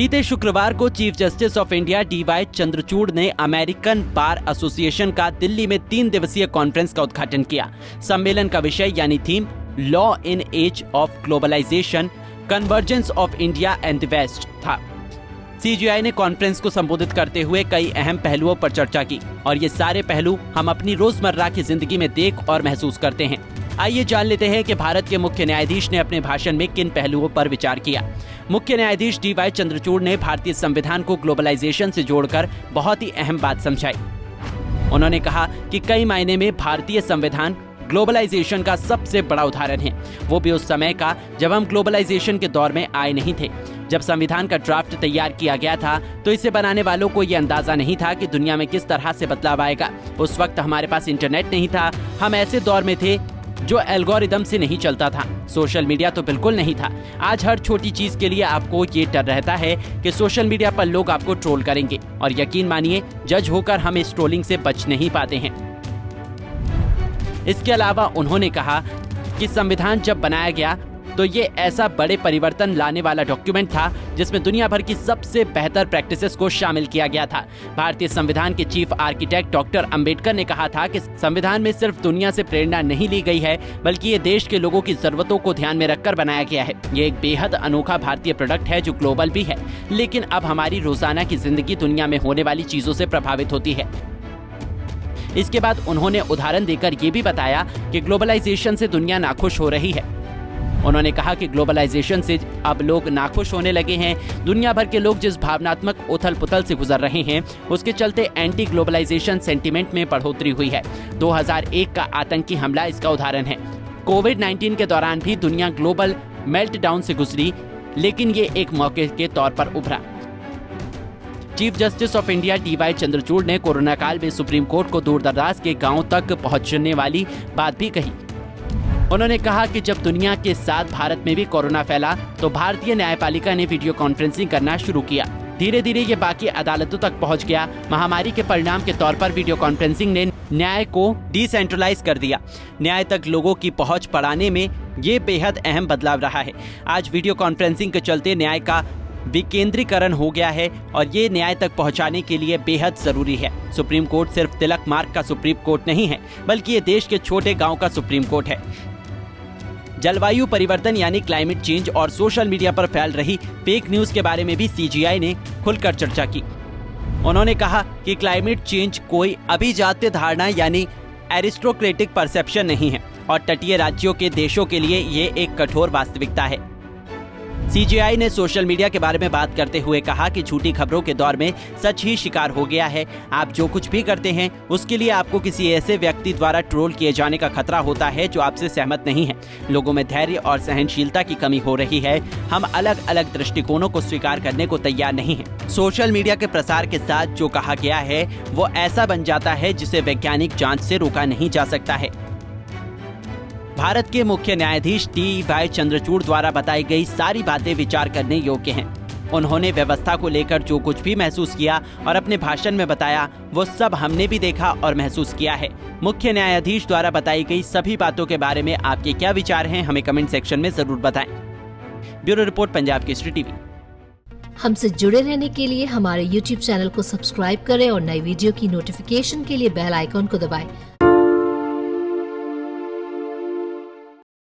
बीते शुक्रवार को chief justice of India DY Chandrachud ने अमेरिकन बार एसोसिएशन का दिल्ली में 3 दिवसीय कॉन्फ्रेंस का उद्घाटन किया। सम्मेलन का विषय यानी theme law in age of globalisation, convergence of India and the West था। CGI ने कॉन्फ्रेंस को संबोधित करते हुए कई अहम पहलुओं पर चर्चा की और ये सारे पहलू हम अपनी रोजमर्रा की जिंदगी में देख और महसूस करते हैं। आइए जान लेते हैं कि भारत के मुख्य न्यायाधीश ने अपने भाषण में किन पहलुओं पर विचार किया। मुख्य न्यायाधीश DY चंद्रचूड़ ने भारतीय संविधान को ग्लोबलाइजेशन से जोड़कर बहुत ही अहम बात समझाई। उन्होंने कहा कि कई मायने में भारतीय संविधान ग्लोबलाइजेशन का सबसे बड़ा उदाहरण है, वो भी उस समय का जब हम ग्लोबलाइजेशन के दौर में आए नहीं थे। जब संविधान का ड्राफ्ट तैयार किया गया था तो इसे बनाने वालों को ये अंदाजा नहीं था कि दुनिया में किस तरह से बदलाव आएगा। उस वक्त हमारे पास इंटरनेट नहीं था, हम ऐसे दौर में थे जो एल्गोरिदम से नहीं चलता था, सोशल मीडिया तो बिल्कुल नहीं था। आज हर छोटी चीज के लिए आपको ये डर रहता है कि सोशल मीडिया पर लोग आपको ट्रोल करेंगे और यकीन मानिए जज होकर हम इस ट्रोलिंग से बच नहीं पाते हैं। इसके अलावा उन्होंने कहा कि संविधान जब बनाया गया तो ये ऐसा बड़े परिवर्तन लाने वाला डॉक्यूमेंट था जिसमें दुनिया भर की सबसे बेहतर प्रैक्टिसेस को शामिल किया गया था। भारतीय संविधान के चीफ आर्किटेक्ट डॉक्टर अंबेडकर ने कहा था कि संविधान में सिर्फ दुनिया से प्रेरणा नहीं ली गई है बल्कि ये देश के लोगों की जरूरतों को ध्यान में रखकर बनाया गया है। ये एक बेहद अनोखा भारतीय प्रोडक्ट है जो ग्लोबल भी है, लेकिन अब हमारी रोजाना की जिंदगी दुनिया में होने वाली चीजों से प्रभावित होती है। इसके बाद उन्होंने उदाहरण देकर ये भी बताया कि ग्लोबलाइजेशन से दुनिया नाखुश हो रही है। उन्होंने कहा कि ग्लोबलाइजेशन से अब लोग नाखुश होने लगे हैं। दुनिया भर के लोग जिस भावनात्मक उथल पुथल से गुजर रहे हैं उसके चलते एंटी ग्लोबलाइजेशन सेंटीमेंट में बढ़ोतरी हुई है। 2001 का आतंकी हमला इसका उदाहरण है। कोविड-19 के दौरान भी दुनिया ग्लोबल मेल्टडाउन से गुजरी, लेकिन ये एक मौके के तौर पर उभरा। Chief justice of India DY Chandrachud ने कोरोना काल में सुप्रीम कोर्ट को दूर दराज के गांवों तक पहुंचने वाली बात भी कही। उन्होंने कहा कि जब दुनिया के साथ भारत में भी कोरोना फैला तो भारतीय न्यायपालिका ने वीडियो कॉन्फ्रेंसिंग करना शुरू किया। धीरे धीरे ये बाकी अदालतों तक पहुंच गया। महामारी के परिणाम के तौर पर वीडियो कॉन्फ्रेंसिंग ने न्याय को डिसेंट्रलाइज कर दिया। न्याय तक लोगों की पहुंच बढ़ाने में ये बेहद अहम बदलाव रहा है। आज वीडियो कॉन्फ्रेंसिंग के चलते न्याय का विकेंद्रीकरण हो गया है और ये न्याय तक पहुंचाने के लिए बेहद जरूरी है। सुप्रीम कोर्ट सिर्फ तिलक मार्ग का सुप्रीम कोर्ट नहीं है, बल्कि ये देश के छोटे गांव का सुप्रीम कोर्ट है। जलवायु परिवर्तन यानी क्लाइमेट चेंज और सोशल मीडिया पर फैल रही फेक न्यूज के बारे में भी CGI ने खुलकर चर्चा की। उन्होंने कहा कि क्लाइमेट चेंज कोई अभिजात्य धारणा यानी एरिस्टोक्रेटिक परसेप्शन नहीं है और तटीय राज्यों के देशों के लिए ये एक कठोर वास्तविकता है। CGI ने सोशल मीडिया के बारे में बात करते हुए कहा कि झूठी खबरों के दौर में सच ही शिकार हो गया है। आप जो कुछ भी करते हैं उसके लिए आपको किसी ऐसे व्यक्ति द्वारा ट्रोल किए जाने का खतरा होता है जो आपसे सहमत नहीं है। लोगों में धैर्य और सहनशीलता की कमी हो रही है। हम अलग अलग दृष्टिकोणों को स्वीकार करने को तैयार नहीं हैं। सोशल मीडिया के प्रसार के साथ जो कहा गया है वो ऐसा बन जाता है जिसे वैज्ञानिक जाँच से रोका नहीं जा सकता है। भारत के मुख्य न्यायाधीश DY चंद्रचूड़ द्वारा बताई गई सारी बातें विचार करने योग्य हैं। उन्होंने व्यवस्था को लेकर जो कुछ भी महसूस किया और अपने भाषण में बताया वो सब हमने भी देखा और महसूस किया है। मुख्य न्यायाधीश द्वारा बताई गई सभी बातों के बारे में आपके क्या विचार हैं, हमें कमेंट सेक्शन में जरूर बताएं। Bureau report, Punjab Kesari TV. हमसे जुड़े रहने के लिए हमारे YouTube चैनल को सब्सक्राइब करें और नई वीडियो की नोटिफिकेशन के लिए बेल आइकॉन को दबाएं।